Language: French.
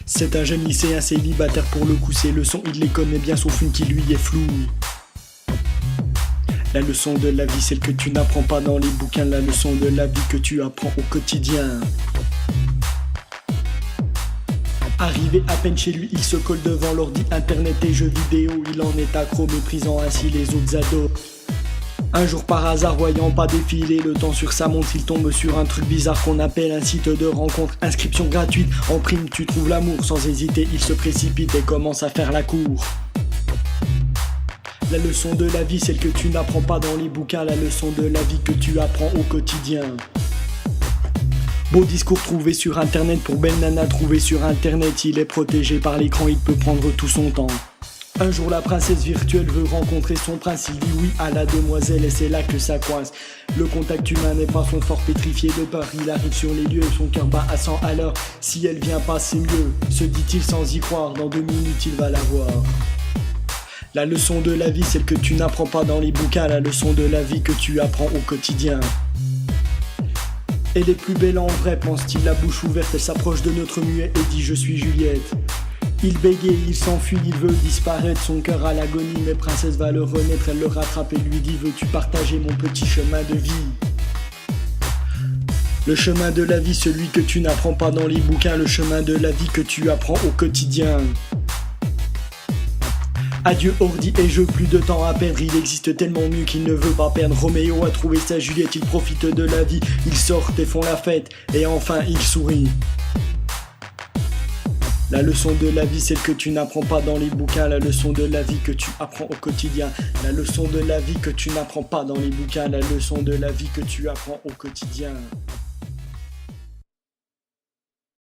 C'est un jeune lycéen célibataire pour le coup, ses leçons il les connaît bien sauf une qui lui est floue. La leçon de la vie, celle que tu n'apprends pas dans les bouquins, la leçon de la vie que tu apprends au quotidien. Arrivé à peine chez lui, il se colle devant l'ordi, internet et jeux vidéo, il en est accro, méprisant ainsi les autres ados. Un jour par hasard, voyant pas défiler le temps sur sa montre, il tombe sur un truc bizarre qu'on appelle un site de rencontre. Inscription gratuite, en prime tu trouves l'amour. Sans hésiter, il se précipite et commence à faire la cour. La leçon de la vie, celle que tu n'apprends pas dans les bouquins, la leçon de la vie que tu apprends au quotidien. Beau discours trouvé sur internet pour belle nana trouvé sur internet, il est protégé par l'écran, il peut prendre tout son temps. Un jour la princesse virtuelle veut rencontrer son prince, il dit oui à la demoiselle et c'est là que ça coince. Le contact humain n'est pas son fort, pétrifié de peur, il arrive sur les lieux, son cœur bat à 100 à l'heure. Si elle vient pas c'est mieux, se dit-il sans y croire, dans 2 minutes il va la voir. La leçon de la vie, celle que tu n'apprends pas dans les bouquins, la leçon de la vie que tu apprends au quotidien. Elle est plus belle en vrai, pense-t-il, la bouche ouverte, elle s'approche de notre muet et dit je suis Juliette. Il bégaye, il s'enfuit, il veut disparaître, son cœur à l'agonie, mais princesse va le renaître, elle le rattrape et lui dit veux-tu partager mon petit chemin de vie? Le chemin de la vie, celui que tu n'apprends pas dans les bouquins, le chemin de la vie que tu apprends au quotidien. Adieu ordi et jeu, plus de temps à perdre, il existe tellement mieux qu'il ne veut pas perdre. Roméo a trouvé sa Juliette, il profite de la vie, ils sortent et font la fête, et enfin il sourit. La leçon de la vie, celle que tu n'apprends pas dans les bouquins, la leçon de la vie que tu apprends au quotidien. La leçon de la vie que tu n'apprends pas dans les bouquins, la leçon de la vie que tu apprends au quotidien.